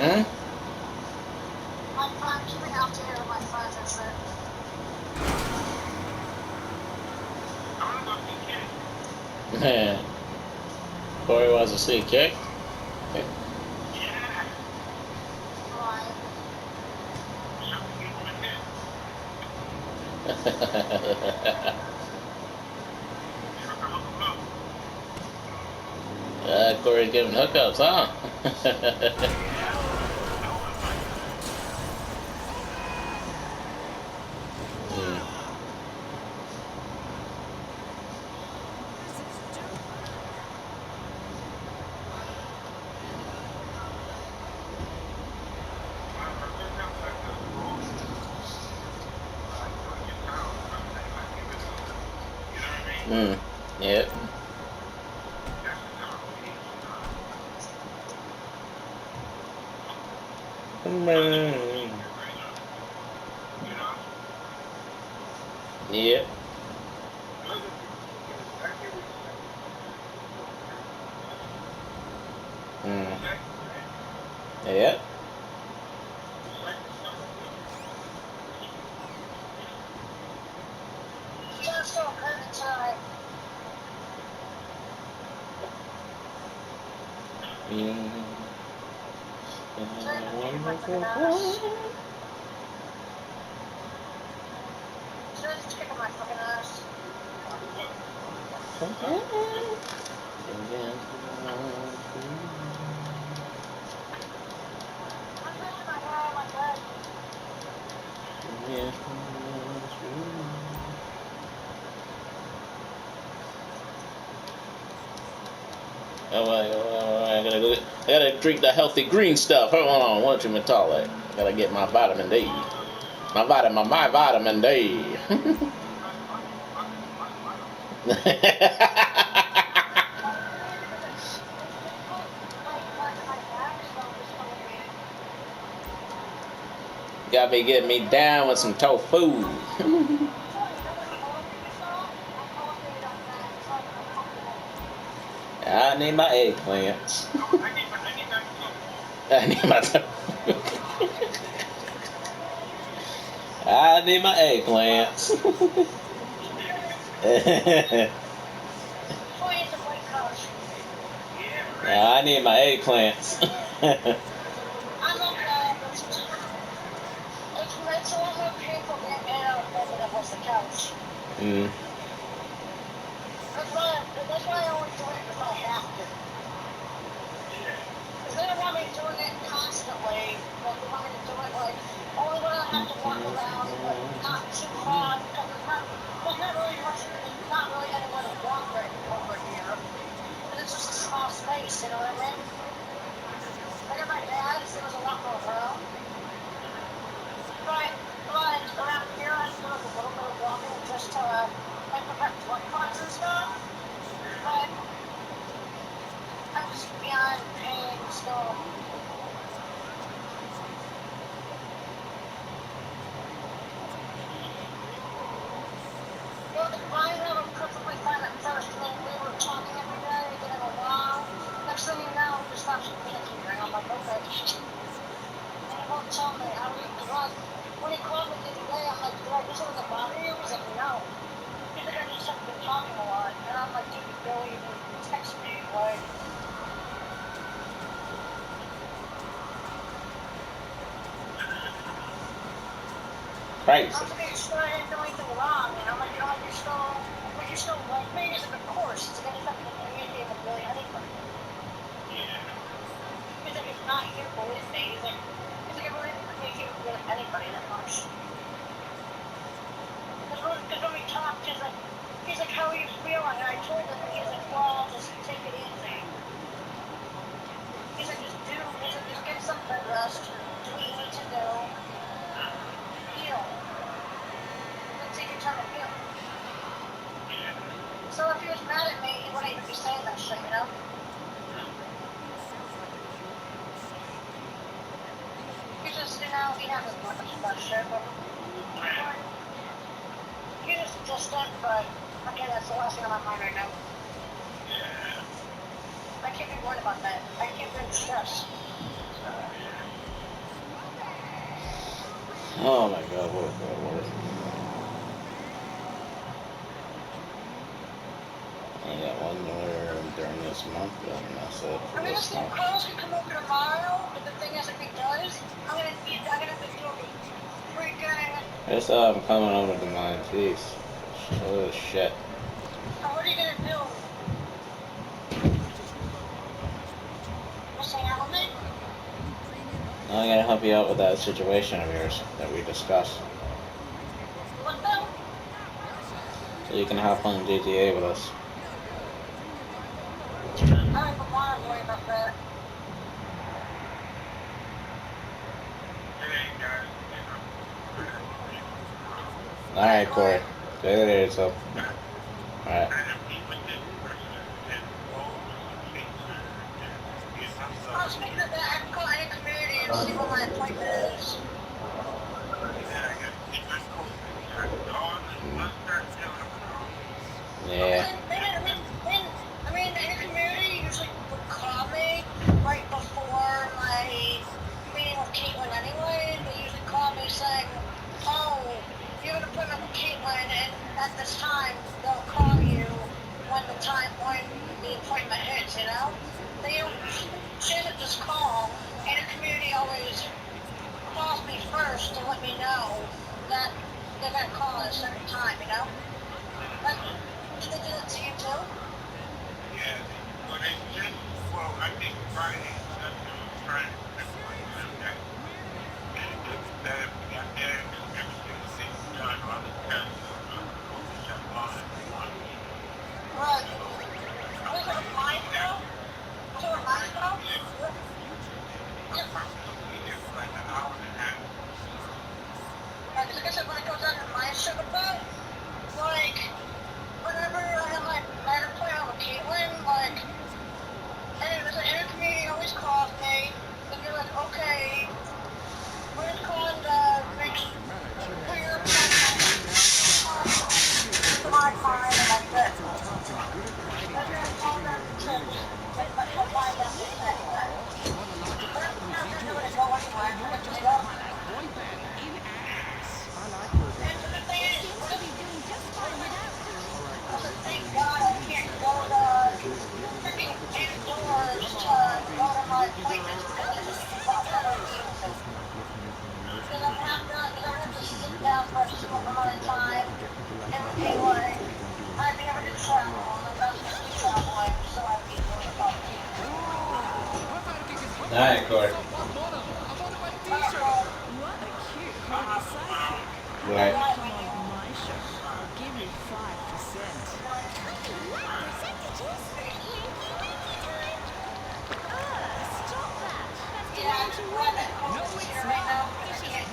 Hmm? I'm keeping out to here with my friends and shit. Man, Corey wants to see kick. Why? Corey's giving hookups, huh? Yep. Yep. Yep. Just so good inside. Wonderful. Just kicking my fucking ass. I'm feeling my hair on my bed. I gotta drink the healthy green stuff. Hold on, what you call it? Gotta get my vitamin D. My vitamin D. Gotta be getting me down with some tofu. I need my eggplants. I need my I need my eggplants. I need my eggplants. I'm okay, but it's a lot more painful getting out of bed than it was the couch. That's why I always do it if I have to. Because they don't want me doing it constantly. Like, they want me to do it, like, only when I have to walk around, but not too far, because there's not really much, there's not really anywhere to walk right over here. But it's just a small space, you know what I mean? Like at my dad's, there was a lot more room. But around here, I do like a little bit of walking just to, like, prevent blood clots and stuff. But I'm just beyond pain still. I never perfectly fine at first. When we were talking every day, getting along. Next thing you know, he just stops panicking. And I'm like, okay. And he won't tell me how he was. When he called me the other day, I'm like, did I do something to bother you? He's like, no. He's like, I just have been talking a lot. And I'm like, dude, you barely even text me. Like, Crazy. I'm like, I didn't do anything wrong. And I'm like, oh, you still like me? He's like, of course. He's like, I just have to with really anybody. He's like, it's not you, believe me. He's like, I really didn't communicate with really anybody that much. Because when we talked, he's like, how are you feeling? And I told him, and he's like, well, just take it easy. He's like, just get some bed rest, do what you need to do, heal. And take your time to heal. So if he was mad at me, he wouldn't even be saying that shit, you know? He just, he hasn't much of that shit, but he just distant, but again, that's the last thing on my mind right now. I can't be worried about that. I can't be stressed. Oh my god, what? I got one more during this month, and that's it for I mean, this if the month. girls can come over tomorrow, but the thing is, if he does, I'm gonna have to do a freaking. I just I'm coming over to mine, jeez. Oh shit. What are you gonna do? Just hang out with me? I'm gonna help you out with that situation of yours that we discussed. What the? So you can hop on GTA with us. I don't even want to worry about that. Alright, Corey. See you later, so. Alright. Oh, speaking of that, I can call any community and see what my appointment is. Yeah. I mean, any community usually would call me right before my meeting with Caitlin anyway. They usually call me saying, oh, you have an appointment with Caitlin, and at this time, they'll call you when the appointment hits, you know? They don't say that just call, and a community always calls me first to let me know that they're going to call at a certain time, you know? Like, do they do that to you too? I think Friday, that's Friday. Right. Was it mine though? Was it mine though? Yep. Because like I said, when it goes under my sugar butt, like, whenever I have my night appointment with Caitlin, like, and it was an intercommunity always calls me, and you're like, okay, we're just calling to make sure your appointment to my time, and that's it. And then call them to find out what they say. But I'm not going to go anywhere. I'm going to go. And the thing is, thank God I can't go to freaking indoors to go to my appointments because I just thought that would be easy. Because I'm have to sit down for a certain amount of time and be like, I've never been travel and I'm not supposed to be traveling, so I'd be able to talk to you. Alright, Corey. Right. Yeah, I'm glad that Cole's here right now because I can't.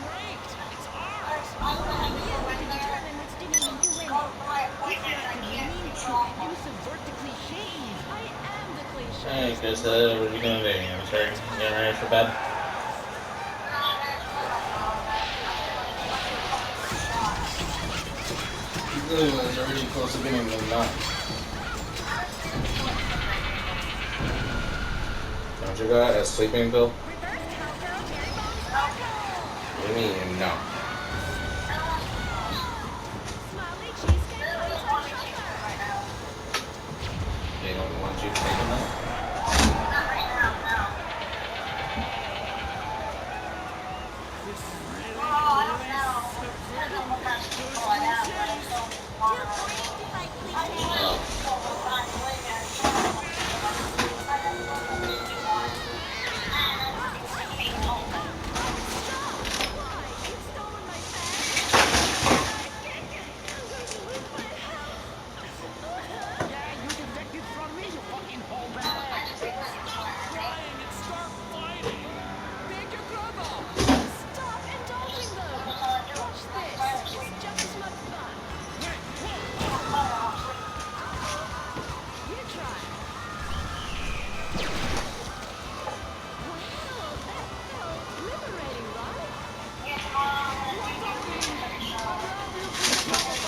I'm going to have to go in there, go to my appointment, and I can't be traveling. Hey, Chris, what are you gonna do? You gonna start getting ready for bed? It's already close to getting midnight. Don't you got a sleeping pill? What do you mean, no? They don't want you taking that?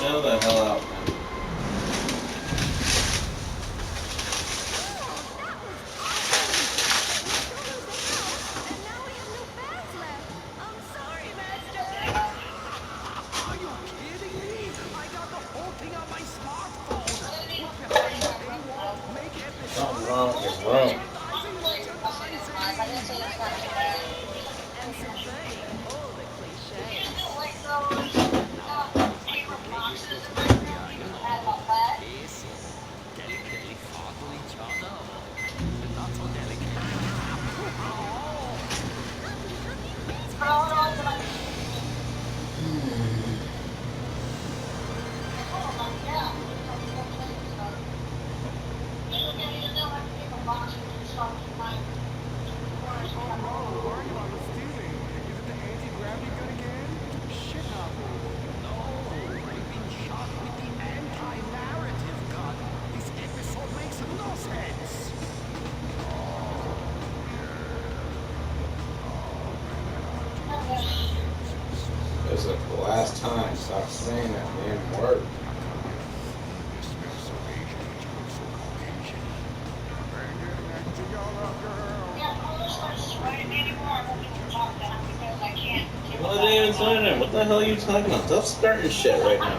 Chill the hell out, man. is the last time. Stop saying that damn word. Well, I didn't even sign it. What the hell are you talking about? Stop starting shit right now.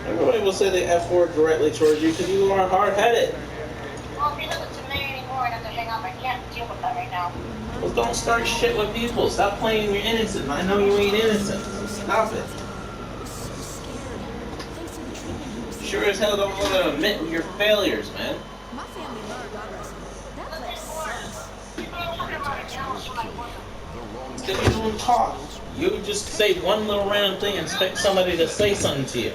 Everybody will say the F word directly towards you because you are hard-headed. Well, if he doesn't to me anymore, I have to hang up. I can't deal with that right now. Well, don't start shit with people. Stop playing you're innocent. I know you ain't innocent. Stop it. Sure as hell don't want to admit your failures, man. My family learned our lesson. That place sucks. It's because you don't talk. You just say one little random thing and expect somebody to say something to you.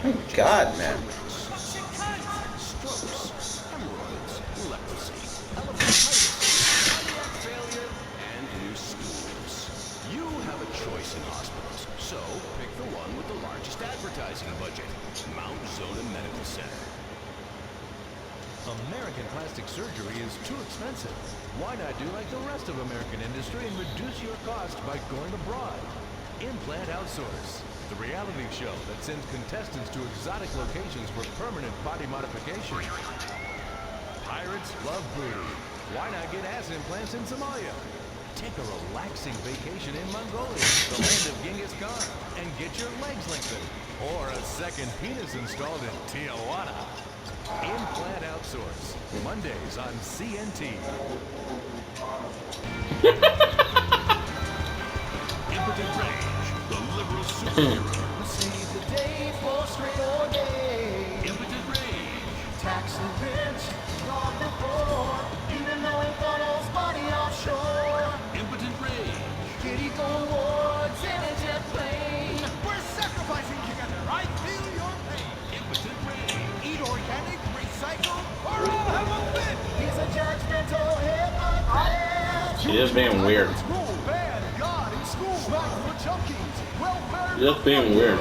Oh, God, man. You have a choice in hospitals, so pick the one with the largest advertising budget, Mount Zona Medical Center. American plastic surgery is too expensive. Why not do like the rest of American industry and reduce your cost by going abroad? Implant Outsource, the reality show that sends contestants to exotic locations for permanent body modification. Pirates love booty. Why not get ass implants in Somalia? Take a relaxing vacation in Mongolia, the land of Genghis Khan, and get your legs lengthened. Or a second penis installed in Tijuana. Implant Outsource, Mondays on CNT. Impotent Rage, the liberal superhero. Save the day for straight or day. Impotent Rage, Tax the rich, long before. Even though it follows body offshore. Impotent Rage, Kitty go awards in a jet plane. We're sacrificing together. I feel your pain. Impotent Rage, Eat organic, recycle, or I'll have a fit. He's a judgmental hypocrite. She's just being weird. School, bad, God in school. Smack for junkies. Welfare. She's just being weird.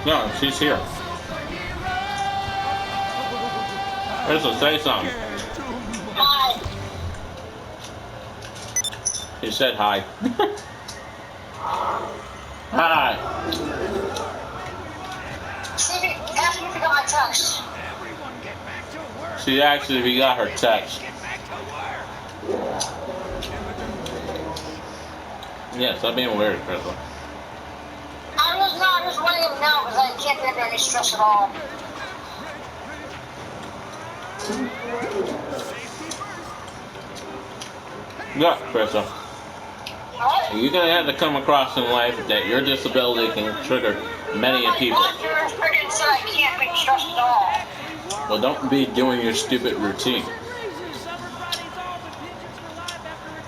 No, she's here. Crystal, say something. Hi. He said hi. Hi. Stevie, ask me if you got my text. Everyone get back to work. She actually, we got her text. Get back to work. Yeah, stop being weird, Crystal. I was letting him know because I can't be under any stress at all. Yeah, Crystal. What? You're gonna have to come across in life that your disability can trigger many My people. doctor freaking said I can't be stressed at all. Well, don't be doing your stupid routine.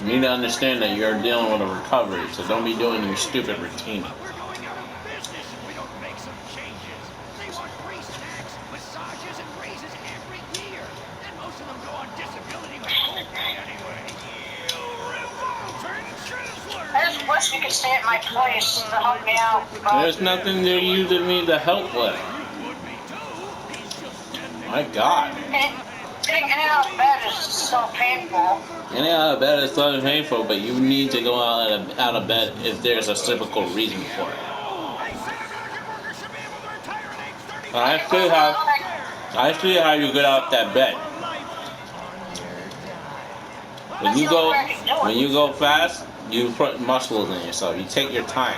You need to understand that you're dealing with a recovery, so don't be doing your stupid routine. We're going out of business if we don't make some changes. They want free snacks, massages, and raises every year. And most of them go on disability with full pay anyway. You revolting chiselers! I just wish you could stay at my place to help me out. There's nothing that you need the help with. My God. Getting in and out of bed is so painful. Getting out of bed is so painful, but you need to go out of bed if there's a typical reason for it. I see how you get out that bed. When you go fast, you put muscles in yourself. You take your time.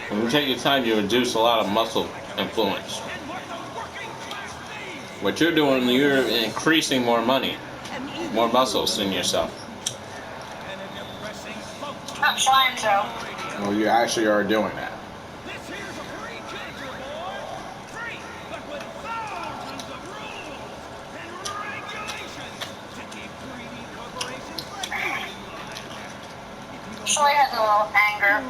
When you take your time, you reduce a lot of muscle influence. What you're doing, you're increasing more money, more muscles in yourself. I'm trying to. Well, you actually are doing that. This here's a free cancer, boy! Free, but with thousands of rules and regulations to keep greedy corporations like you in line. So he has a little anger.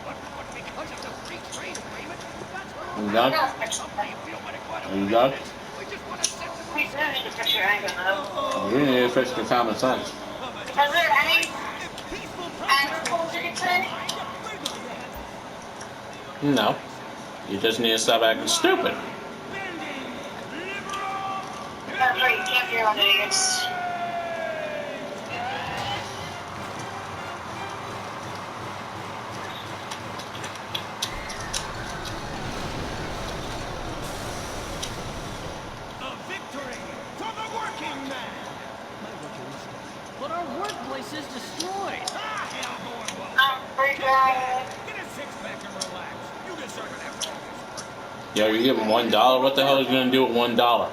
But because of the free trade agreement, that's what You all done? Gotta fix it. You done? we just want to set some We do need to fix your anger, though. You need to fix your common sense. Is there any anger tools you can say? No. You just need to stop acting stupid. here on idiots. A victory for the working man! But our workplace is destroyed. Ah, hell, going well. I'm freaking. Get a six-pack and relax. You deserve it after all this work. Yo, you give him $1. What the hell is he gonna do with $1?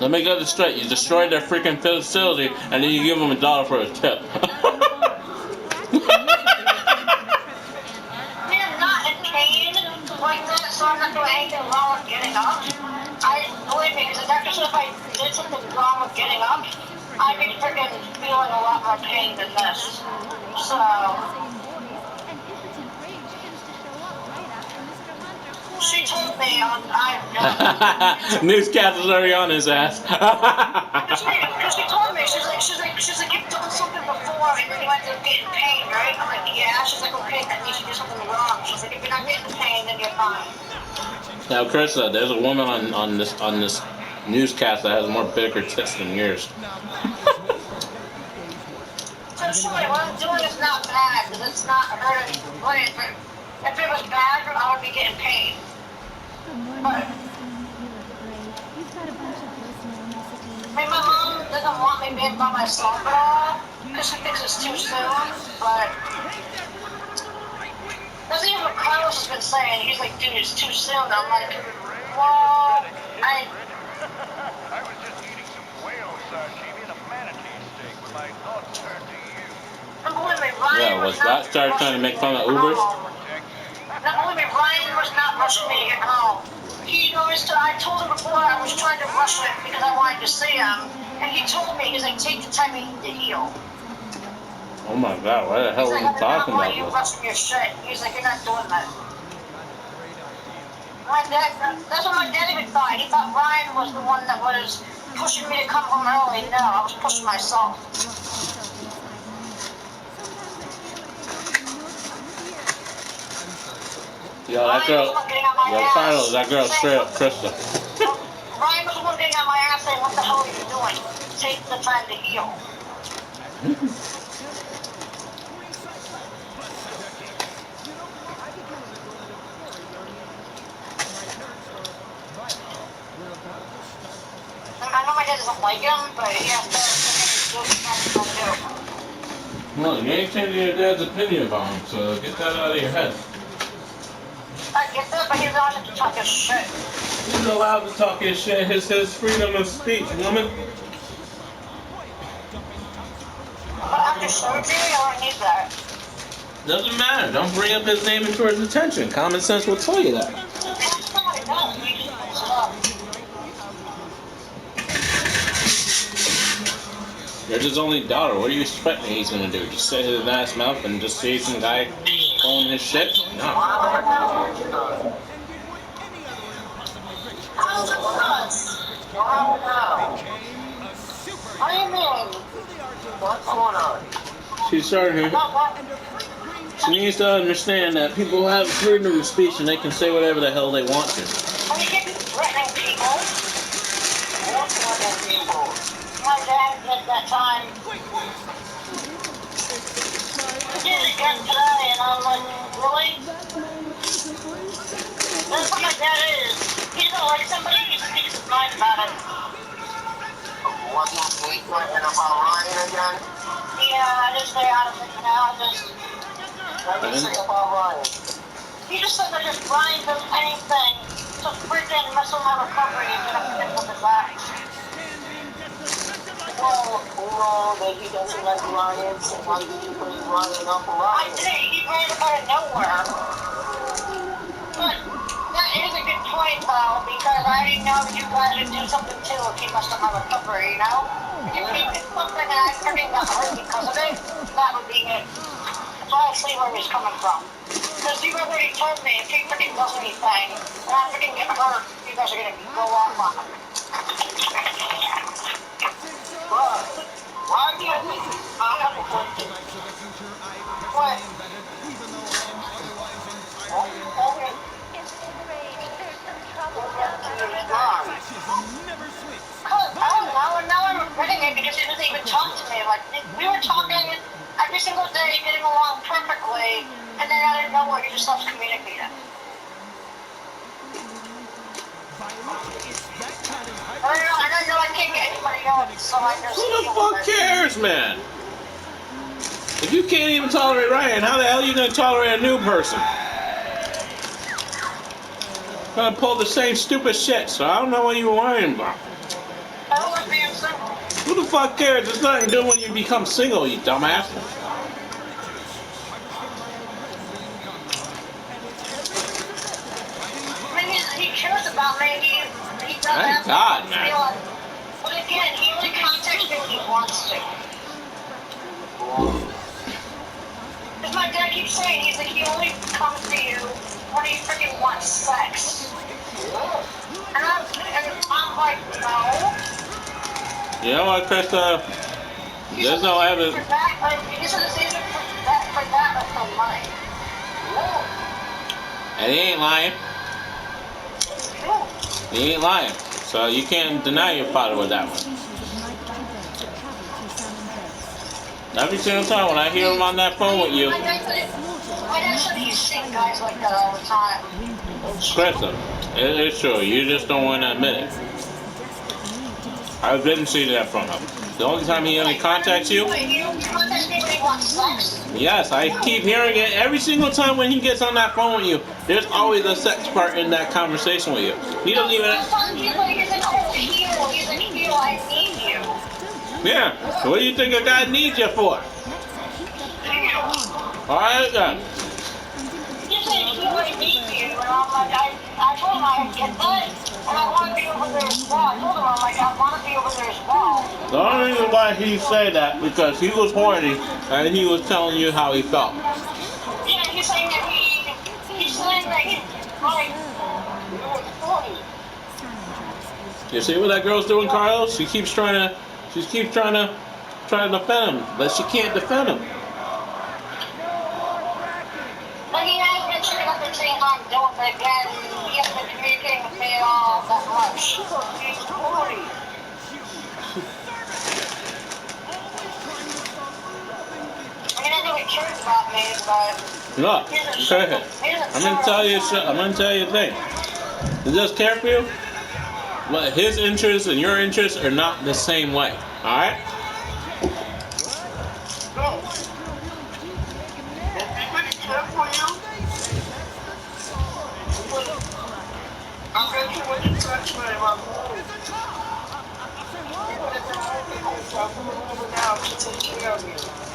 Let me get this straight. You destroyed their freaking facility, and then you give them $1 for a tip. I'm not in pain like that, so I'm not doing anything wrong with getting up. Believe me, because the doctor said if I did something wrong with getting up, I'd be freaking feeling a lot more pain than this. So, she told me Newscaster's already on his ass. Because she told me, she's like, you've done something before and then you end up getting pain, right? I'm like, yeah. She's like, okay, that means you did something wrong. She's like, if you're not getting pain, then you're fine. Now, Chris, there's a woman on this newscast that has more bigger tits than yours. So sure, what I'm doing is not bad, because it's not hurting. If it was bad, I would be getting pain. But, my mom doesn't want me being by myself at all, because she thinks it's too soon, but that's even what Carlos has been saying. He's like, dude, it's too soon. I'm like, well, I was just eating some whale sashimi and a manatee steak when my thoughts turned to you. and believe me, Ryan Yeah, was that start trying to make fun of Ubers? Not believe me, Ryan was not rushing me to get home. He noticed, I told him before I was trying to rush it because I wanted to see him, and he told me, he's like, take the time you need to heal. Oh my God, why the hell He's are like, you talking why about you this? rushing your shit? He's like, you're not doing that. My dad, that's what my dad even thought. He thought Ryan was the one that was pushing me to come home early. No, I was pushing myself. Yo, that girl, Carlos, that girl's straight up Krista. Ryan was the one getting on my ass saying, what the hell are you doing? Take the time to heal. I know my dad doesn't like him, but he has to do what he's going to do. Well, you ain't changing your dad's opinion about him, so get that out of your head. I get that, but he's allowed to talk his shit. He's allowed to talk his shit. It's his freedom of speech, woman. But after surgery, I don't need that. Doesn't matter. Don't bring up his name into his attention. Common sense will tell you that. That's not what it does. He just pulls it up. You're his only daughter. What do you expect he's gonna do? Just sit his ass mouth and just see some guy pulling his shit? No. How's it was? What do you mean? What's going on? She's starting to. She needs to understand that people have freedom of speech and they can say whatever the hell they want to. When you get threatening people, what's threatening people? My dad did that time. He did it again today, and I'm like, really? That's what my dad is. He doesn't like somebody, he speaks his mind about it. What's that week talking about Ryan again? Yeah, I just stay out of it now. What did he say about Ryan? He just said that if Ryan does anything to freaking mess with my recovery, he's gonna fix with his ass. Well, that he doesn't like Ryan, so why did you bring Ryan up for Ryan? I did, he ran out of nowhere. But that is a good point, though, because I already know that you guys would do something too if he messed up my recovery, you know? If he did something and I freaking got hurt because of it, that would be it. So I see where he's coming from. Because you already told me if he freaking does anything and I freaking get hurt, you guys are gonna go off on him. Why do you think I have a question? What? you're getting along perfectly, and then out of nowhere you just stop communicating. I know I can't get anybody else, so I just... Who the fuck cares, man? If you can't even tolerate Ryan, how the hell are you gonna tolerate a new person? Gonna pull the same stupid shit, so I don't know what you're worrying about. I don't like being single. Who the fuck cares? There's nothing to do when you become single, you dumbass. I mean, he cares about me. He does Thank God, man. But again, he only contacts me when he wants to. As my dad keeps saying, he's like, he only comes to you when he freaking wants sex. And I'm like, no. You know what, Krista? There's no evidence. For that, like, he said it's either for that or for money. And he ain't lying. He ain't lying. So you can't deny your father with that one. Every single time when I hear him on that phone with you. My dad said he's seen guys like that all the time. Krista, it's true. You just don't want to admit it. I've been seeing that from him. The only time he only contacts you. Wait, he only contacts me when he wants sex? Yes, I keep hearing it every single time when he gets on that phone with you. There's always a sex part in that conversation with you. He doesn't even. He's like, oh, he's like, Heel, I need you. Yeah. What do you think a guy needs you for? Alright then. He's like, Heel, I need you. And I'm like, I told him I get that. And I want to be over there as well. I told him, I'm like, I want to be over there as well. The only reason why he said that because he was horny and he was telling you how he felt. Yeah, he's saying that he's saying that he's like, You see what that girl's doing, Carlos? She keeps trying to defend him, but she can't defend him. But he has been checking up and saying how I'm doing, but again, he hasn't been communicating with me all that much. He's 40. I mean, I know he cares about me, but... Look, okay. I'm gonna tell you a thing. He does care for you, but his interests and your interests are not the same way. Alright?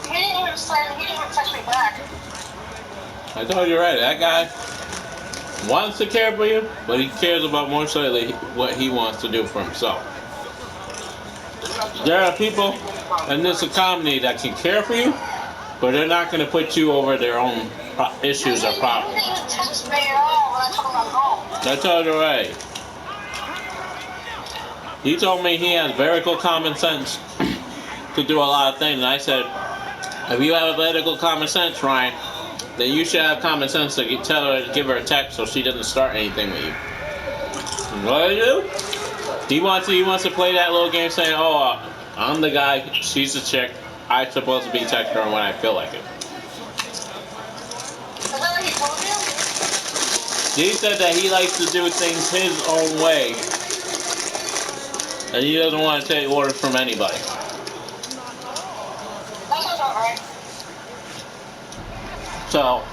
He didn't even text me back. I told you right, that guy wants to care for you, but he cares about more so what he wants to do for himself. There are people in this economy that can care for you, but they're not going to put you over their own issues or problems. He didn't even text me at all when I told him I'm home. I told you right. He told me he has very good common sense to do a lot of things, and I said, if you have very good common sense, Ryan, then you should have common sense to give her a text so she doesn't start anything with you. What do you do? He wants to play that little game saying, oh, I'm the guy, she's the chick, I'm supposed to be texting her when I feel like it. Is that what he told you? He said that he likes to do things his own way, and he doesn't want to take orders from anybody. That sounds alright. So,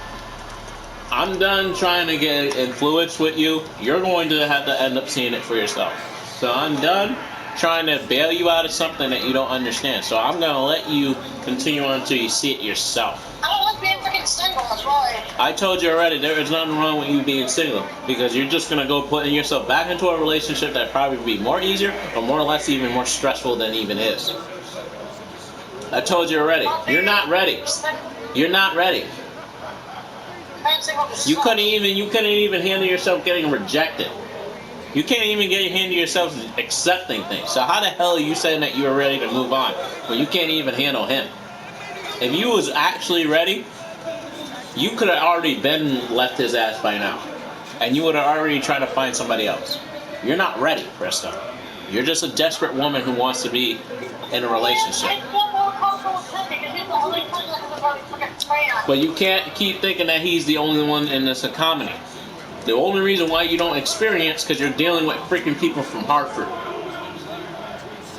I'm done trying to get influence with you. You're going to have to end up seeing it for yourself. So I'm done trying to bail you out of something that you don't understand. So I'm going to let you continue on until you see it yourself. I don't like being freaking single, that's why. I told you already, there is nothing wrong with you being single. Because you're just going to go putting yourself back into a relationship that probably would be more easier or more or less even more stressful than it even is. I told you already, you're not ready. You're not ready. You couldn't even handle yourself getting rejected. You can't even handle yourself accepting things. So how the hell are you saying that you are ready to move on when you can't even handle him? If you was actually ready, you could have already been left his ass by now. And you would have already tried to find somebody else. You're not ready, Krista. You're just a desperate woman who wants to be in a relationship. I feel more comfortable with him because he's the only person that has a very freaking But you can't keep thinking that he's the only one in this comedy. The only reason why you don't experience because you're dealing with freaking people from Hartford.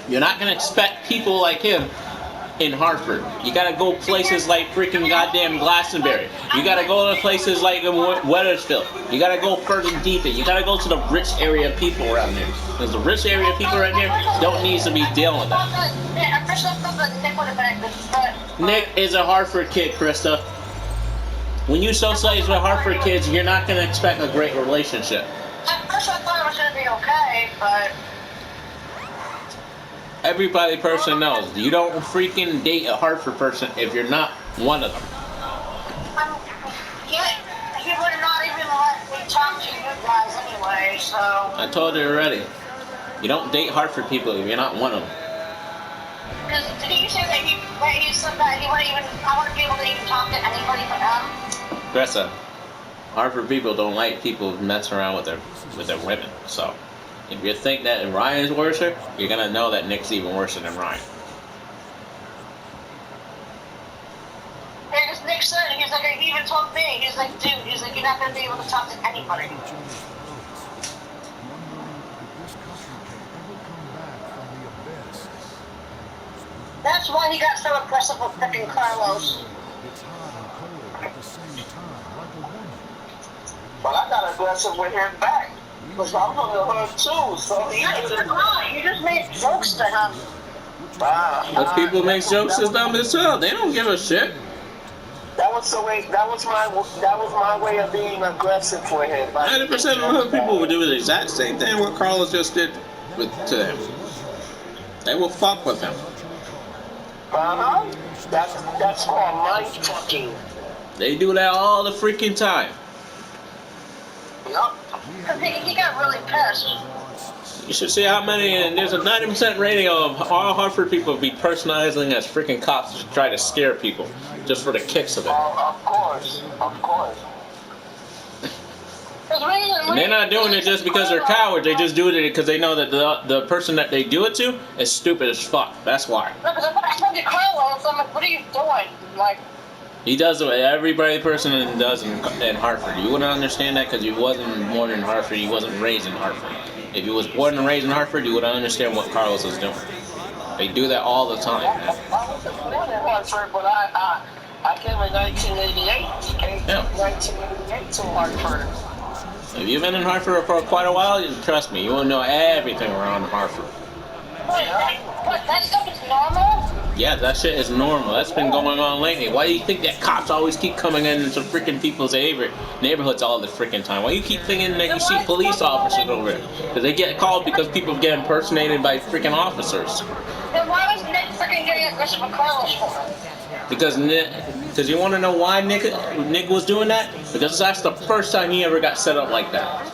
You're not gonna expect people like him in Hartford. You gotta go places like freaking goddamn Glastonbury. You gotta go to places like Weathersfield. You gotta go further deeper. You gotta go to the rich area people around there. Because the rich area people around there don't need to be dealing with that. Nick is a Hartford kid, Krista. When you socialize with Hartford kids, you're not gonna expect a great relationship. At first I thought it was gonna be okay, but Everybody person knows you don't freaking date a Hartford person if you're not one of them. he would not even let me talk to you guys anyway, so. I told you already. You don't date Hartford people if you're not one of them. Because did he say that he said that he wouldn't even, I wouldn't be able to even talk to anybody but him? Gressa, Hartford people don't like people messing around with their women. So if you think that Ryan's worse, you're gonna know that Nick's even worse than Ryan. And as Nick said, he's like, he even told me, he's like, dude, he's like, you're not gonna be able to talk to anybody. That's why he got so aggressive with freaking Carlos. But I got aggressive with him back. Because I'm gonna hurt too, so You just made jokes to him. Those people make jokes as dumb as hell. They don't give a shit. That was my way of being aggressive for him. 90% of other people would do the exact same thing what Carlos just did to them. They will fuck with him. That's called mind fucking. They do that all the freaking time. Yup. Because he got really pissed. You should see how many, and there's a 90% rating of all Hartford people be personalizing as freaking cops to try to scare people, just for the kicks of it. Of course. And they're not doing it just because they're cowards, they just do it because they know that the person that they do it to is stupid as fuck. That's why. No, because I told you Carlos, I'm like, what are you doing? Like, He does what every person does in Hartford. You wouldn't understand that because you wasn't born in Hartford, you wasn't raised in Hartford. If you was born and raised in Hartford, you would understand what Carlos is doing. They do that all the time. I wasn't born in Hartford, but I came in 1988. Yeah. 1988 to Hartford. If you've been in Hartford for quite a while, trust me, you will know everything around Hartford. that stuff is normal? Yeah, that shit is normal. That's been going on lately. Why do you think that cops always keep coming into freaking people's neighborhoods all the freaking time? Why do you keep thinking that you see police officers over there? Because they get called because people get impersonated by freaking officers. Then why was Nick freaking getting aggressive with Carlos for? Because you want to know why Nick was doing that? Because that's the first time he ever got set up like that.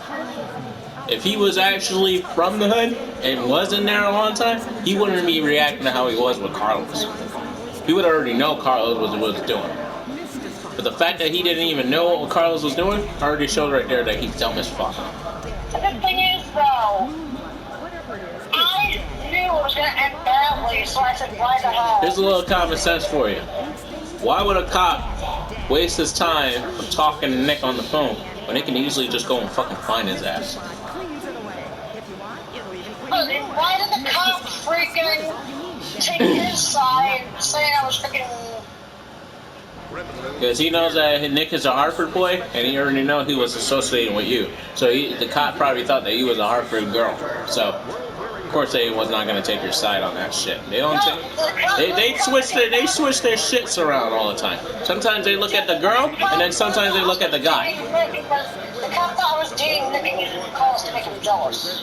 If he was actually from the hood and wasn't there a long time, he wouldn't be reacting to how he was with Carlos. He would already know Carlos was doing. But the fact that he didn't even know what Carlos was doing already showed right there that he's dumb as fuck. The good thing is, though, I knew it was going to end badly, so I said, why the hell? Here's a little common sense for you. Why would a cop waste his time talking to Nick on the phone when they can easily just go and fucking find his ass? Why did the cop freaking take his side, saying I was freaking... Because he knows that Nick is a Hartford boy, and he already know he was associating with you. So the cop probably thought that you was a Hartford girl. So, of course, they was not gonna take your side on that shit. They don't. They switch their shits around all the time. Sometimes they look at the girl, and then sometimes they look at the guy. The cop thought I was dating Nick and using calls to make him jealous.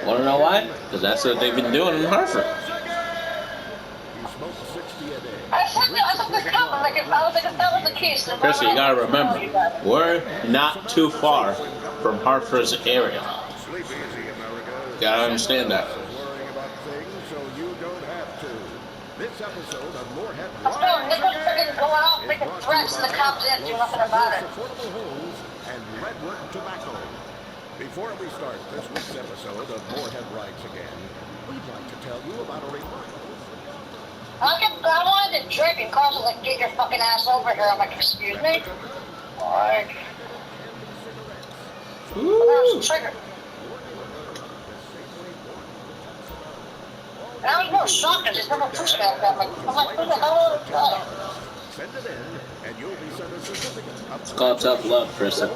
Wanna know why? Because that's what they've been doing in Hartford. I said the cop, I was like, if that was the case, then Chris, you gotta remember, we're not too far from Hartford's area. You gotta understand that. Nick was freaking going out making threats and the cops didn't do nothing about it. Before we start this week's episode of Moorhead Rides Again, we'd like to tell you about a reminder. I wanted to drink and Carl's like, get your fucking ass over here. I'm like, excuse me? Like, that was a trigger. And I was more shocked because he's never pushed me like that. I'm like, who the hell is that? Send it in, and you'll be sent a certificate. It's called tough love, Kristen.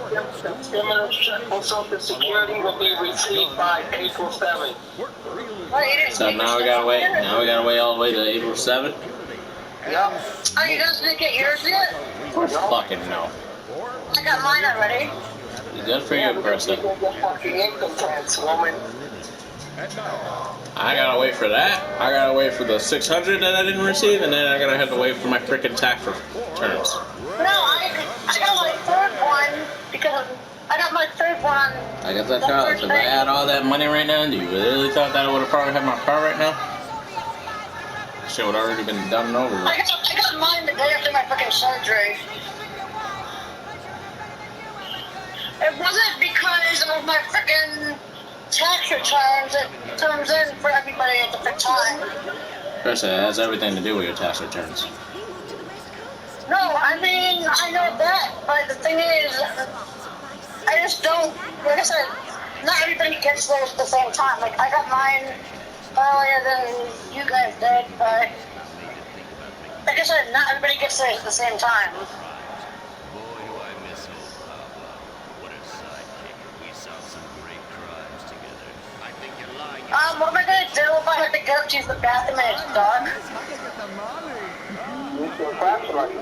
Stimulus check for Social Security will be received by April 7th. So now we gotta wait. Now we gotta wait all the way to April 7th? Yep. Oh, you guys didn't get yours yet? Fucking no. I got mine already. Good for you, Kristen. Fucking income tax, woman. I gotta wait for that. I gotta wait for the 600 that I didn't receive, and then I gotta have to wait for my freaking tax returns. No, I got my third one because I got my third one. I got that car. If I had all that money right now, do you really thought that I would have probably had my car right now? Shit would already been done and over with. I got mine the day after my freaking surgery. It wasn't because of my freaking tax returns. It comes in for everybody at different time. Kristen, it has everything to do with your tax returns. No, I mean, I know that, but the thing is, I just don't, like I said, not everybody gets theirs at the same time. Like, I got mine earlier than you guys did, but, like I said, not everybody gets theirs at the same time. Boy, do I miss old Papa. What a sidekick. We solved some great crimes together. I think you're lying. What am I gonna do if I have to go to the bathroom and it's dark? Use your flashlight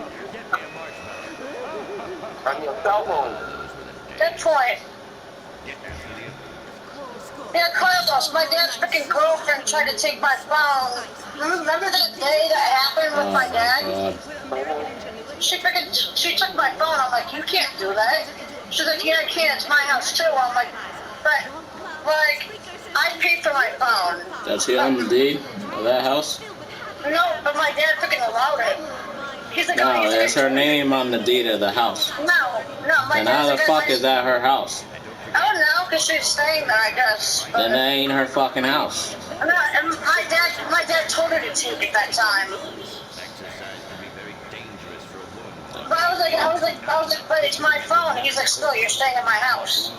on your cell phone. Good point. Yeah, Carlos, my dad's freaking girlfriend tried to take my phone. Remember that day that happened with my dad? She took my phone. I'm like, you can't do that. She's like, yeah, I can. It's my house too. I'm like, but, like, I paid for my phone. That's the on the deed of that house? No, but my dad freaking allowed it. He's like, No, there's her name on the deed of the house. No, my And how dad's the like, fuck is that her house? I don't know, because she's staying there, I guess. Then that ain't her fucking house. No, and my dad told her to take it that time. But I was like, but it's my phone. And he's like, still, you're staying in my house.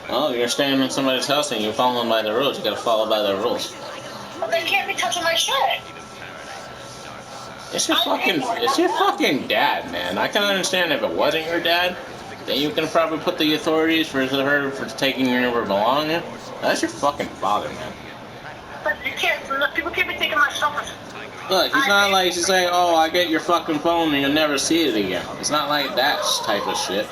Well, you're staying in somebody's house and you're following by the rules. You gotta follow by the rules. But they can't be touching my shit. It's your fucking dad, man. I can understand if it wasn't your dad, then you can probably put the authorities for her for taking your belongings. That's your fucking father, man. But you can't, people can't be taking my stuff. Look, he's not like she's saying, oh, I get your fucking phone and you'll never see it again. It's not like that type of shit.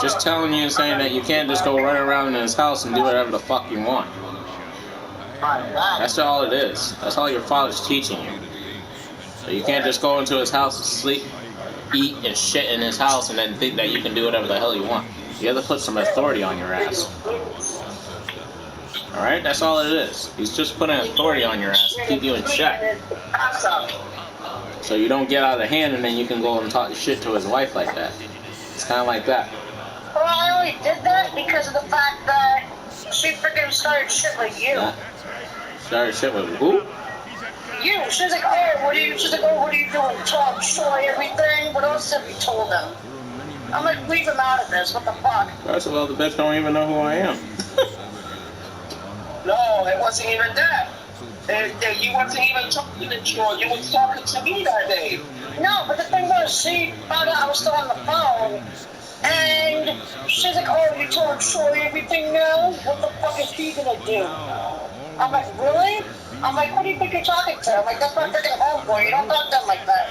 Just telling you and saying that you can't just go run around in his house and do whatever the fuck you want. That's all it is. That's all your father's teaching you. So you can't just go into his house and sleep, eat, and shit in his house and then think that you can do whatever the hell you want. You have to put some authority on your ass. Alright? That's all it is. He's just putting authority on your ass to keep you in check. So you don't get out of hand and then you can go and talk shit to his wife like that. It's kind of like that. Well, I only did that because of the fact that she freaking started shit with you. Yeah. Started shit with who? You. She's like, what are you doing? Talk, show everything. What else have you told them? I'm like, leave him out of this. What the fuck? First of all, the bitch don't even know who I am. No, it wasn't even that. You wasn't even talking to George. You was talking to me that day. No, but the thing was, she found out I was still on the phone. And she's like, you told Troy everything now? What the fuck is he gonna do? I'm like, really? I'm like, what do you think you're talking to? I'm like, that's my freaking homeboy. You don't talk to him like that.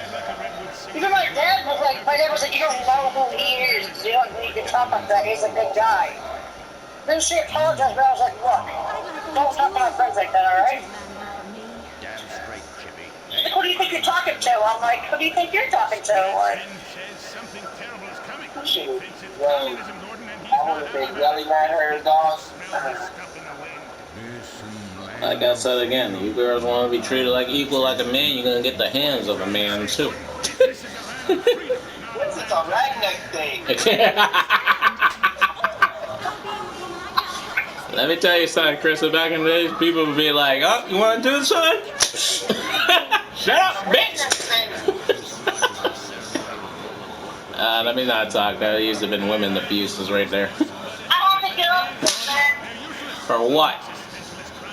Even my dad was like, you don't know who he is. You don't need to talk like that. He's a good guy. Then she apologized, but I was like, look, don't talk to my friends like that, alright? Like, what do you think you're talking to? I'm like, who do you think you're talking to? Like, She was young. I would have been yelling at her, dog. Like I said again, you girls want to be treated like equal like a man, you're going to get the hands of a man too. This is a redneck thing. Let me tell you something, Chris. Back in the days, people would be like, "Oh, you want to do something? Shut up, bitch!" Let me not talk. That used to have been women abuses right there. I want to get up there. For what?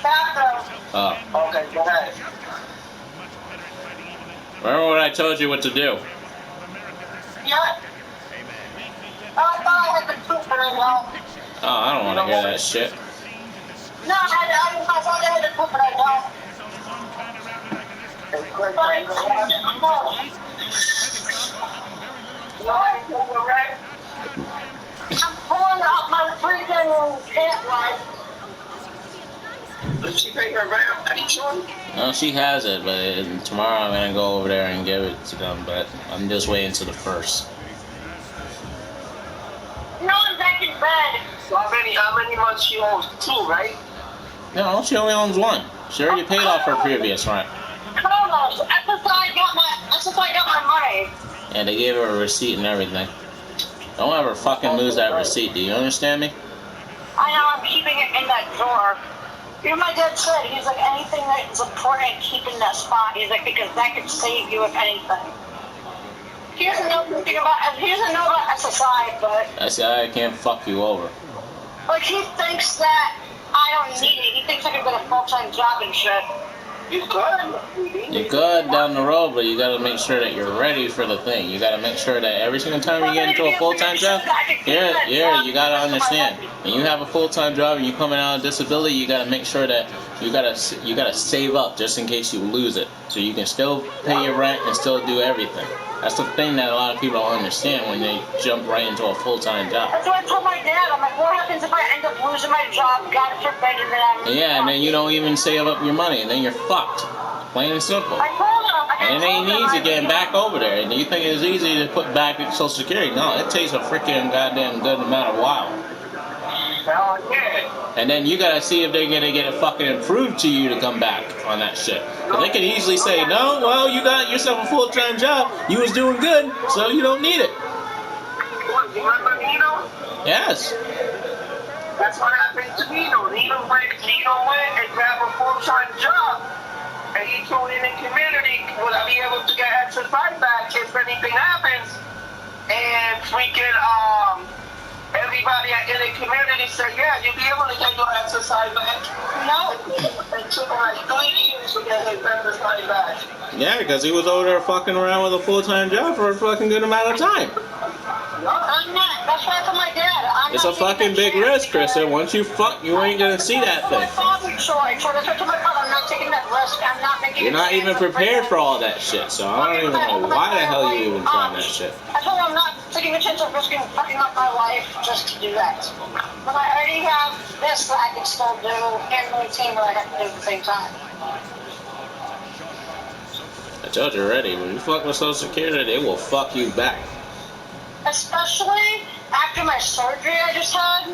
Bathroom. Oh. Okay, go ahead. Remember what I told you what to do? Yeah. I thought I had to poop, but I don't. Oh, I don't want to hear that shit. No, I thought I had to poop, but I don't. But I'm pulling out my freaking pant line. Did she pay her rent? Are you sure? No, she has it, but tomorrow I'm gonna go over there and give it to them. But I'm just waiting to the first. No, I'm back in bed. So how many months she owes? 2, right? No, she only owns 1. She already paid off her previous rent. Almost. That's why I got my money. And they gave her a receipt and everything. Don't ever fucking lose that receipt. Do you understand me? I know, I'm keeping it in that drawer. You know, my dad said, he's like, anything that is important, keep in that spot. He's like, because that could save you if anything. He doesn't know anything about SSI, but SSI can't fuck you over. like he thinks that I don't need it. He thinks I could get a full-time job and shit. You could. You could down the road, but you gotta make sure that you're ready for the thing. You gotta make sure that every single time you get into a full-time job, you gotta understand. When you have a full-time job and you're coming out of disability, you gotta make sure that you gotta save up just in case you lose it, so you can still pay your rent and still do everything. That's the thing that a lot of people don't understand when they jump right into a full-time job. That's what I told my dad. I'm like, what happens if I end up losing my job? God forbid, and then I'm Yeah, and then you don't even save up your money, and then you're fucked. Plain and simple. I told him. And it ain't easy getting back over there. And you think it's easy to put back Social Security? No, it takes a freaking goddamn good amount of while. Hell yeah. And then you gotta see if they're gonna get it fucking approved to you to come back on that shit. But they can easily say, no, well, you got yourself a full-time job. You was doing good, so you don't need it. What, you remember Nino? Yes. That's what happened to Nino. Nino went and grabbed a full-time job. And he told in the community, will I be able to get exercise back if anything happens? And freaking, everybody in the community said, yeah, you'll be able to get your exercise back. No. It took like 3 years to get his exercise back. Yeah, because he was over there fucking around with a full-time job for a fucking good amount of time. I'm not. That's why I told my dad. It's a fucking big risk, Chris. And once you fuck, you ain't gonna see that thing. My father, Troy. That's why I told my father, I'm not taking that risk. I'm not making. You're not even prepared for all that shit, so I don't even know why the hell you even trying that shit. I told him I'm not taking a chance of risking fucking up my life just to do that. But I already have this that I can still do and maintain what I have to do at the same time. I told you already, when you fuck with Social Security, they will fuck you back. Especially after my surgery I just had.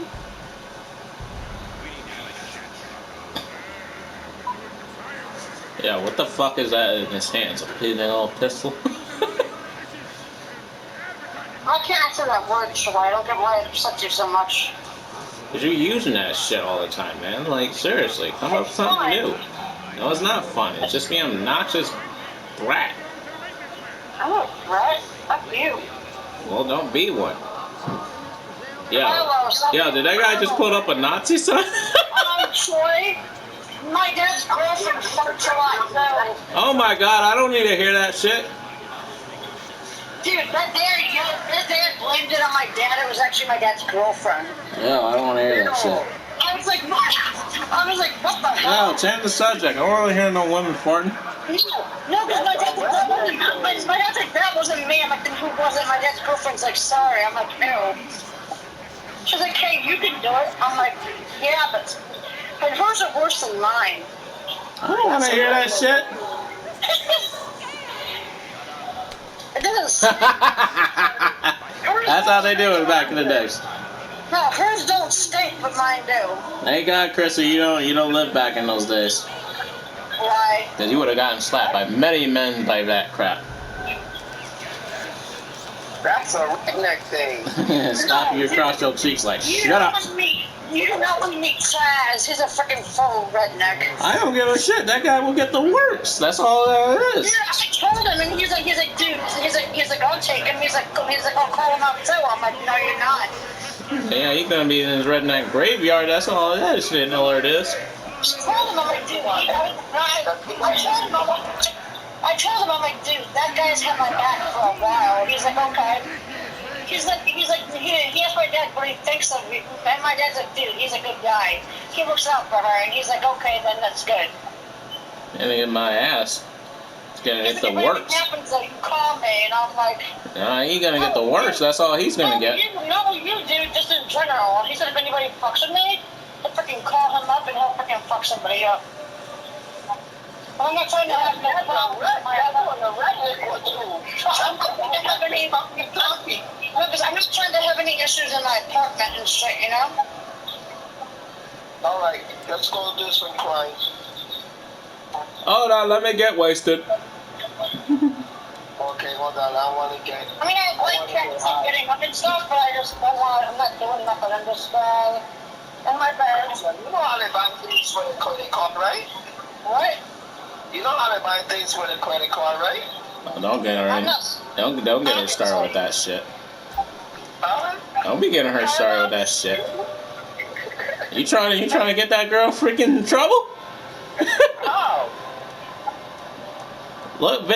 Yeah, what the fuck is that in his hands? A little pistol? I can't say that word, so I don't get why it upsets you so much. Cause you're using that shit all the time, man. Like, seriously, come up with something new. No, it's not fun. It's just being an obnoxious brat. I'm a brat. Fuck you. Well, don't be one. Yeah, did that guy just put up a Nazi sign? Troy, my dad's girlfriend fucked a lot too. Oh my god, I don't need to hear that shit. Dude, that dad blamed it on my dad. It was actually my dad's girlfriend. Yeah, I don't want to hear that shit. I was like, what? I was like, what the hell? No, change the subject. I don't want to hear no women farting. No, because my dad's like, that wasn't me. I'm like, then who was it? My dad's girlfriend's like, sorry. I'm like, ew. She's like, hey, you can do it. I'm like, yeah, but hers are worse than mine. I don't want to hear that shit. It doesn't. That's how they do it back in the days. No, hers don't stink, but mine do. Thank God, Chrissy, you don't live back in those days. Why? Because you would have gotten slapped by many men by that crap. That's a redneck thing. Slap you across your cheeks like, shut up. You know when you meet Chaz, he's a freaking full redneck. I don't give a shit. That guy will get the works. That's all that Yeah, is. I told him, and he's like, dude, he's like, I'll take him. He's like, I'll call him out too. I'm like, no, you're not. Yeah, he's gonna be in his redneck graveyard. That's all it is. Didn't know where it is. I told him, I'm like, dude, I told him, I'm like, dude, that guy's had my back for a while. He's like, okay. He asked my dad what he thinks of me, and my dad's like, dude, he's a good guy. He looks out for her, and he's like, okay, then that's good. And in my ass. He's gonna get the If anything works. happens, like, call me, and I'm like, Nah, he gonna get the works. That's all he's gonna get. No, you do, just in general. He said if anybody fucks with me, I'll freaking call him up and he'll freaking fuck somebody up. I'm not trying to have no problem with my I'm just trying to have any issues in my apartment and shit, you know? Alright, let's go do some crime. Hold on, let me get wasted. Okay, hold on, I want to get... I mean, I like getting up and stuff, but I'm not doing nothing. I'm just, in my bed. You know how they buy things with a credit card, right? What? You know how they buy things with a credit card, right? Oh, don't get her in. Don't get her started with that shit. Huh? Don't be getting her started with that shit. You trying to get that girl freaking in trouble? How? Look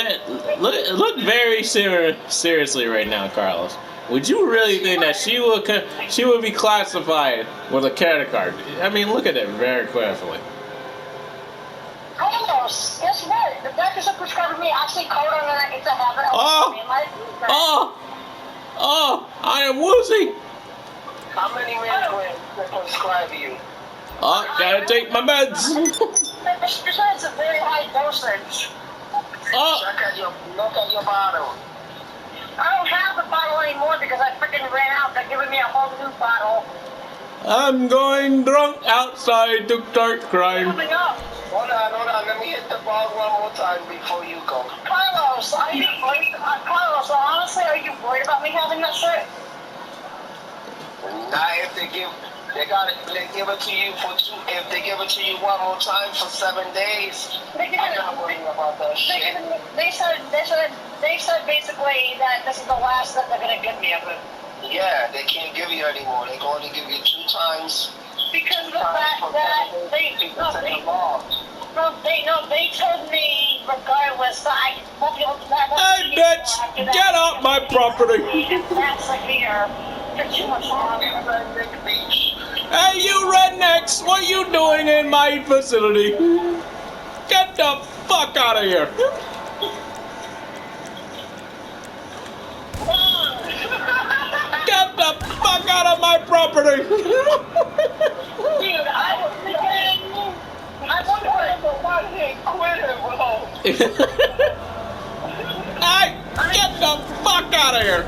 very seriously right now, Carlos. Would you really think that she would be classified with a credit card? I mean, look at it very carefully. Carlos, guess what? The doctors have prescribed me oxycodone and I get to have it. Oh, I am woozy. How many milligrams they prescribe you? Oh, gotta take my meds. It's a very high dosage. Oh, Look at your bottle. I don't have the bottle anymore because I freaking ran out. They're giving me a whole new bottle. I'm going drunk outside to start crying. Coming up. Hold on. Let me hit the ball one more time before you go. Carlos, honestly, are you worried about me having that shit? Now, if they give it to you for two. If they give it to you one more time for 7 days, I'm not worrying about that shit. They said basically that this is the last that they're gonna give me of it. Yeah, they can't give you anymore. They're going to give you 2 times. Because of the fact that they told me regardless that I won't be able to have Hey, bitch, get off my property. That's like here for too much longer. Hey, you rednecks, what you doing in my facility? Get the fuck out of here. Get the fuck out of my property. Dude, I wonder why he quit it, bro. Hey, get the fuck out of here.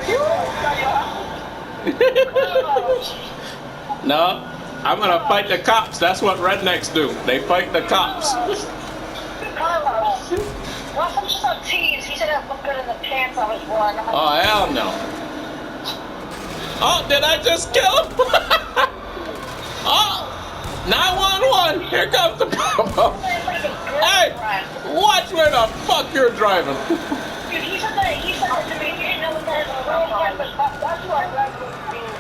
No, I'm gonna fight the cops. That's what rednecks do. They fight the cops. Carlos, Russell just on tease. He said I looked good in the pants I was wearing. I'm like, Oh, hell no. Oh, did I just kill him? Oh, 911. Here comes the promo. Hey, watch where the fuck you're driving. Dude, he said that to me. He didn't know that his girlfriend was fucked. That's why I like this dude.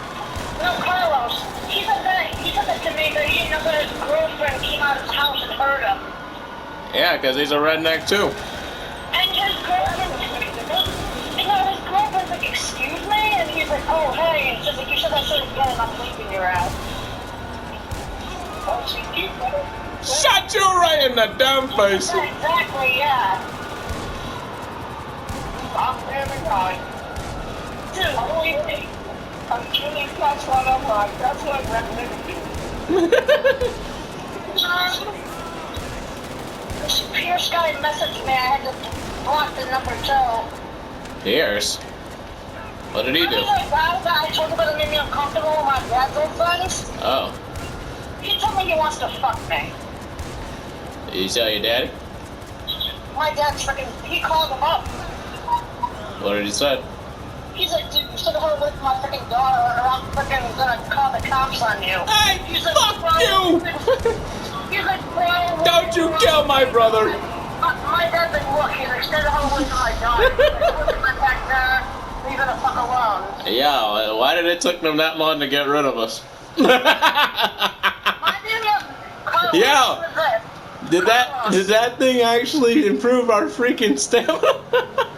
No, Carlos. He said that to me that he didn't know that his girlfriend came out of his house and heard him. Yeah, because he's a redneck too. And his girlfriend's like, excuse me? And he's like, oh, hey. And she's like, you said that shit again and I'm leaving your ass. Shot you right in the damn face. Yeah, exactly, yeah. I'm very right. Dude, believe me. I'm killing that's what I'm like. That's what rednecks do. This Pierce guy messaged me. I had to block the number too. Pierce? What did he do? I told him that it made me uncomfortable with my dad's old friends. Oh. He told me he wants to fuck me. Did you tell your daddy? My dad's freaking, he called him up. What did he say? He's like, dude, you should have with my freaking daughter, or I'm freaking gonna call the cops on you. Hey, He's like, fuck bro, you! He's like, bro, Don't you kill my brother! My dad's like, look, he's like, stay the hell away from my daughter. He's like, look at my back there, leave her the fuck alone. Yeah, why did it take them that long to get rid of us? My name is Carlos. Yeah. Who is this? Did that thing actually improve our freaking stamina?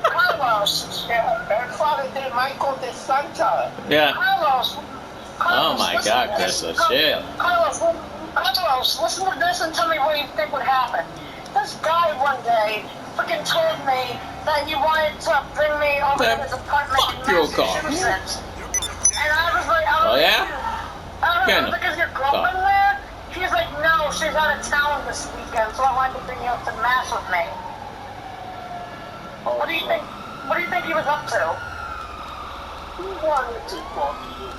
Carlos. Yeah, her father did Michael de Santa. Yeah. Carlos. Oh my listen God, to this. Chris, shit. Carlos, listen to this and tell me what you think would happen. This guy one day freaking told me that he wanted to bring me over to his apartment Fuck in your car. Massachusetts. And I was like, Oh yeah? I was like, is your girlfriend there? He's like, no, she's out of town this weekend, so I wanted to bring you up to Mass with me. What do you think? What do you think he was up to? He wanted to talk to you.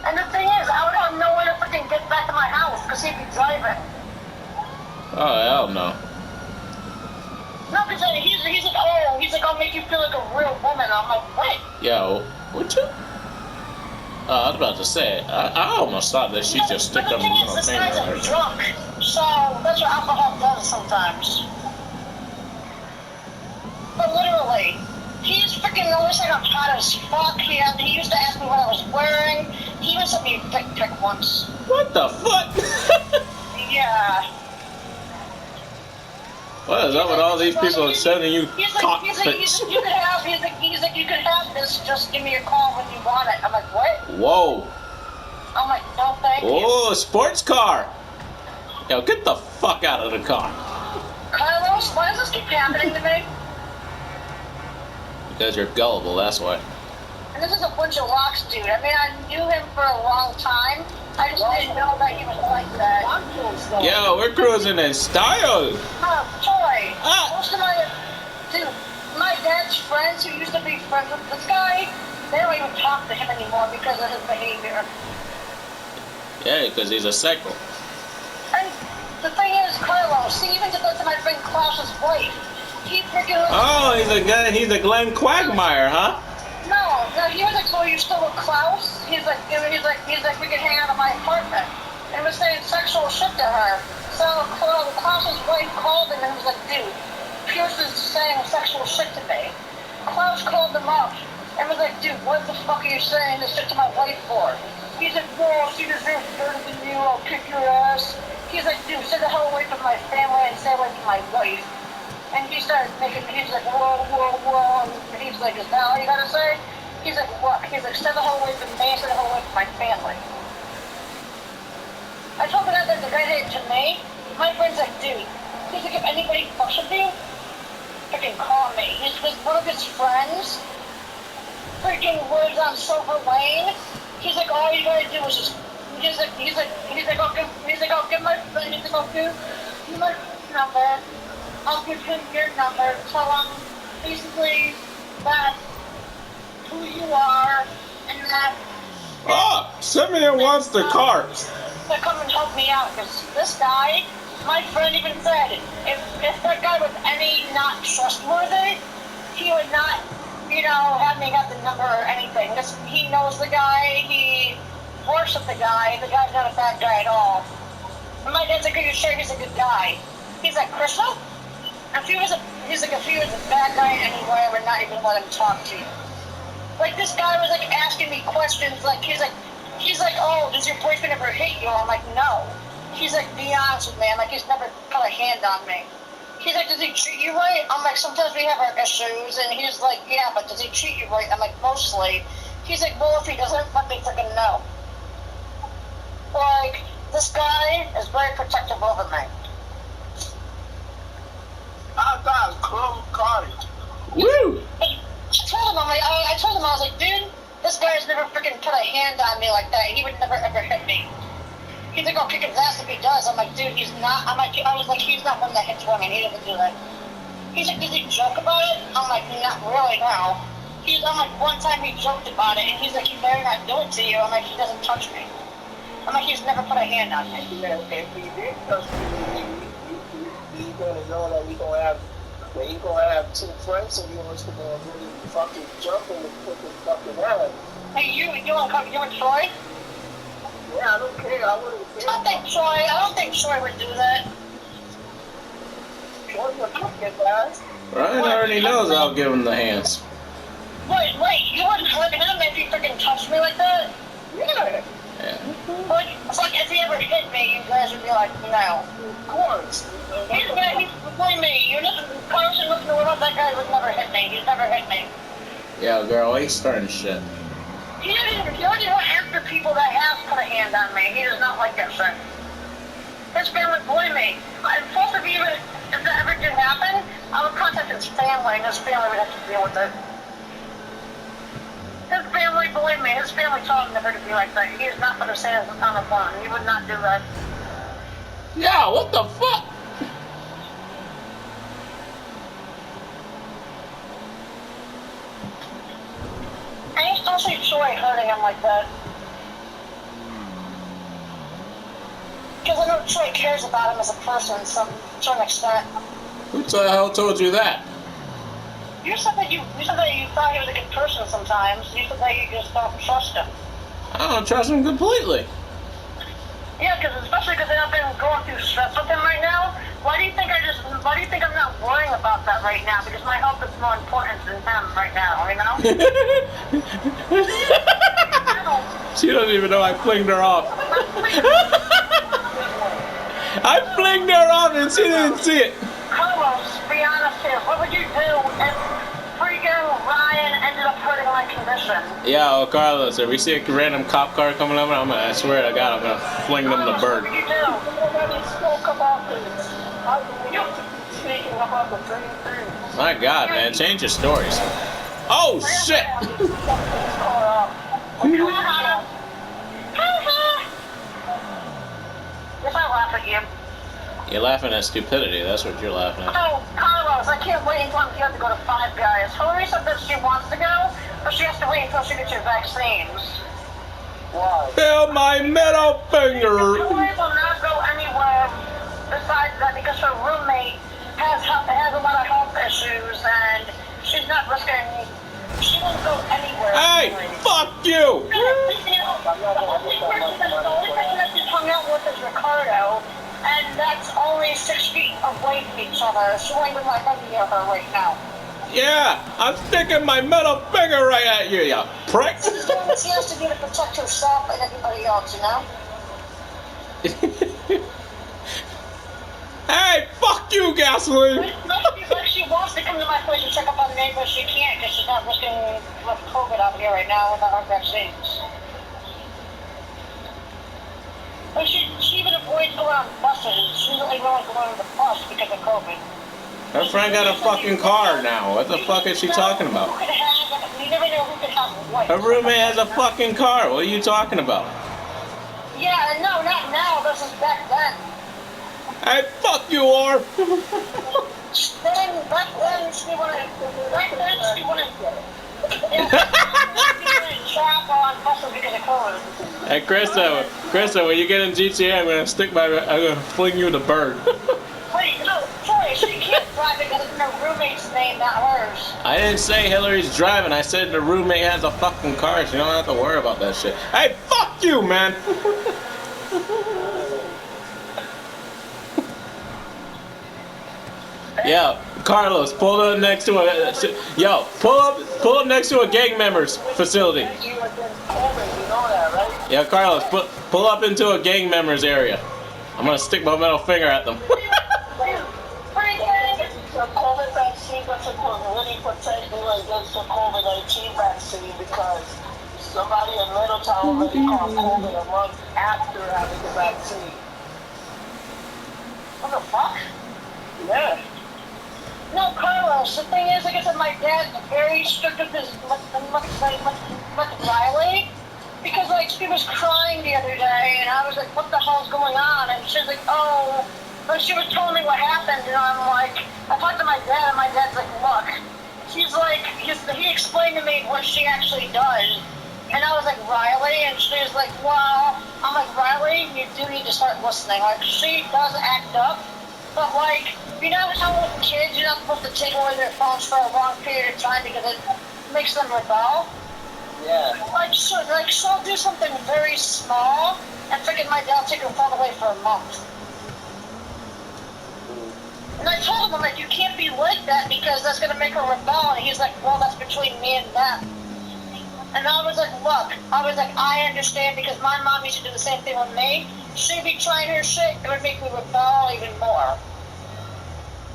And the thing is, I would have no way to freaking get back to my house because he'd be driving. Oh hell no. No, because he's like, oh, he's like, I'll make you feel like a real woman. I'm like, what? Yo, what you? I was about to say, I almost thought that she just stick But them the thing on is, her this finger. guy's or a something. drunk, so that's what alcohol does sometimes. But literally, he's freaking always like I'm hot as fuck. He used to ask me what I was wearing. He even sent me a dick pic once. What the fuck? Yeah. What is up with all these people sending you He's cock like, pics? you could have, you could have this, just give me a call when you want it. I'm like, what? Whoa. I'm like, no thank you. Oh, sports car. Yo, get the fuck out of the car. Carlos, why does this keep happening to me? Because you're gullible, that's why. And this is a bunch of locks, dude. I mean, I knew him for a long time. I just didn't know that he was like that. Yo, we're cruising in style. Troy. Ah. Most of my dad's friends who used to be friends with this guy, they don't even talk to him anymore because of his behavior. Yeah, because he's a psycho. And the thing is, Carlos, he even did that to my friend Klaus's wife. He freaking was... Oh, he's a Glenn Quagmire, huh? No, he was like, so you still with Klaus? He's like, we can hang out at my apartment. And was saying sexual shit to her. So Klaus's wife called him and was like, dude, Pierce is saying sexual shit to me. Klaus called him up and was like, dude, what the fuck are you saying this shit to my wife for? He's like, well, she deserves better than you, I'll kick your ass. He's like, dude, stay the hell away from my family and stay away from my wife. And he started he's like, whoa, whoa, whoa. And he's like, is that all you gotta say? He's like, what? He's like, stay the hell away from me, stay the hell away from my family. I told the guy that the guy did it to me. My friend's like, dude, he's like, if anybody fucks with you, freaking call me. He's with one of his friends, freaking lives on Silver Lane. He's like, all you gotta do is just, he's like, I'll give my friend, he's like, I'll give you my number. I'll give him your number, tell him basically that who you are and that Oh, Simeon wants the cart. to come and help me out because this guy, my friend even said, if that guy was any not trustworthy, he would not, have me have the number or anything. He knows the guy, he works with the guy. The guy's not a bad guy at all. And my dad's like, are you sure he's a good guy? He's like, Crystal? If he was a bad guy anyway, I would not even let him talk to you. Like, this guy was, like, asking me questions, like, he's like, oh, does your boyfriend ever hit you? I'm like, no. He's like, be honest with me. I'm like, he's never put a hand on me. He's like, does he treat you right? I'm like, sometimes we have our issues, and he's like, yeah, but does he treat you right? I'm like, mostly. He's like, well, if he doesn't, let me freaking know. Like, this guy is very protective over me. I got Club Cottage. Woo! I told him, I was like, dude, this guy's never freaking put a hand on me like that. He would never ever hit me. He's like, I'll kick his ass if he does. I'm like, dude, he's not. I was like, he's not one that hits women. He doesn't do that. He's like, does he joke about it? I'm like, not really, no. I'm like, one time he joked about it, and he's like, he better not do it to you. I'm like, he doesn't touch me. I'm like, he's never put a hand on me. If he did touch me, he's gonna know that we gonna have Then you gonna have two friends of yours who gonna really fucking jump in the fucking head. Hey, you and Troy? Yeah, I don't care. I wouldn't care. I don't think Troy would do that. Troy's a fucking guy. Ryan already knows I'll give him the hands. Wait, you wouldn't hurt him if he freaking touched me like that? Yeah. Yeah. Like if he ever hit me, you guys would be like, no. Of course. Believe me, Carson looking to about that guy would never hit me. He's never hit me. Yeah, girl, he's starting shit. He doesn't even after people that have put a hand on me. He does not like that shit. His family, believe me. I'm supposed to be even, if that ever did happen, I would contact his family, and his family would have to deal with it. His family, believe me, his family told him never to be like that. He is not put his hands on a gun. He would not do that. Yeah, what the fuck? I just don't see Troy hurting him like that. Because I know Troy cares about him as a person to an extent. Who the hell told you that? You said that you thought he was a good person sometimes. You said that you just don't trust him. I don't trust him completely. Yeah, especially because I've been going through stress with him right now. Why do you think I'm not worrying about that right now? Because my health is more important than him right now, you know? She doesn't even know I flinged her off. I flinged her off and she didn't see it. Carlos, be honest here. What would you do if freaking Ryan ended up hurting my condition? Yeah, oh, Carlos, if we see a random cop car coming over, I swear to God, I'm gonna fling them the bird. What would you do? Nobody spoke about this. How do we have to be speaking about the same thing? My God, man, change your stories. Oh, shit! If I laugh at you. You're laughing at stupidity, that's what you're laughing at. Oh, Carlos, I can't wait until I'm here to go to Five Guys. Hillary said that she wants to go, but she has to wait until she gets her vaccines. Why? Feel my middle finger! Hillary will not go anywhere besides that because her roommate has a lot of health issues and she's not risking. She won't go anywhere. Hey, fuck you! The only person that she's hung out with is Ricardo, and that's only 6 feet away from each other. She won't even let him near her right now. Yeah, I'm sticking my middle finger right at you, you prick! She's doing what she has to do to protect herself and everybody else, you know? Hey, fuck you, gasoline! If she wants to come to my place and check up on me, but she can't because she's not risking with COVID out here right now without her vaccines. But she even avoids going on buses. She doesn't even want to go on the bus because of COVID. Her friend got a fucking car now. What the fuck is she talking about? You never know who could have what. Her roommate has a fucking car. What are you talking about? Yeah, no, not now. This is back then. Hey, fuck you, or. Back then, she wanted. Trap on buses because of COVID. Hey, Krista, when you get in GTA, I'm gonna fling you the bird. Wait, no, Troy, she can't drive it because it's her roommate's name, not hers. I didn't say Hillary's driving. I said the roommate has a fucking car, so you don't have to worry about that shit. Hey, fuck you, man. Yo, Carlos, pull up next to pull up next to a gang member's facility. You against COVID, you know that, right? Yeah, Carlos, pull up into a gang member's area. I'm gonna stick my middle finger at them. The COVID vaccine doesn't really protect you against the COVID-19 vaccine because somebody in Middletown already caught COVID a month after having the vaccine. What the fuck? Yeah. No, Carlos, the thing is, like I said, my dad's very strict with his, with Riley, because, like, she was crying the other day, and I was like, what the hell's going on? And she's like, oh, but she was telling me what happened, and I'm like, I talked to my dad, and my dad's like, look, he's like, he explained to me what she actually does, and I was like, Riley, and she was like, well, I'm like, Riley, you do need to start listening, like, she does act up, but, like, You know how with kids, you're not supposed to take away their phones for a long period of time because it makes them rebel? Yeah. Like, she'll do something very small, and freaking my dad take her phone away for a month. And I told him, I'm like, you can't be like that because that's gonna make her rebel. And he's like, well, that's between me and them. And I was like, look, I understand because my mom used to do the same thing with me. She'd be trying her shit, it would make me rebel even more.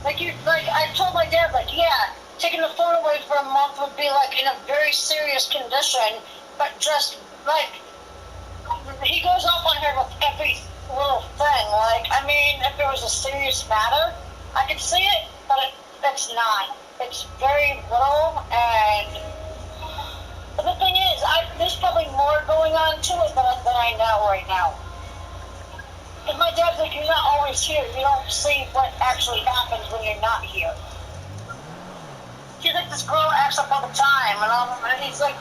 I told my dad, like, yeah, taking the phone away for a month would be like in a very serious condition, but just like, he goes off on her with every little thing. Like, I mean, if it was a serious matter, I could see it, but it's not. It's very little, and the thing is, there's probably more going on to it than I know right now. Because my dad's like, you're not always here. You don't see what actually happens when you're not here. She's like, this girl acts up all the time, and he's like,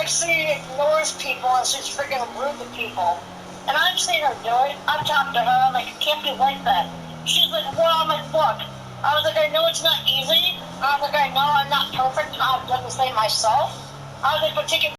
she ignores people and she's freaking rude to people. And I've seen her do it. I've talked to her. I'm like, it can't be like that. She's like, well, I'm like, look. I was like, I know it's not easy. I was like, I know I'm not perfect. I've done the same myself. I was like, but take it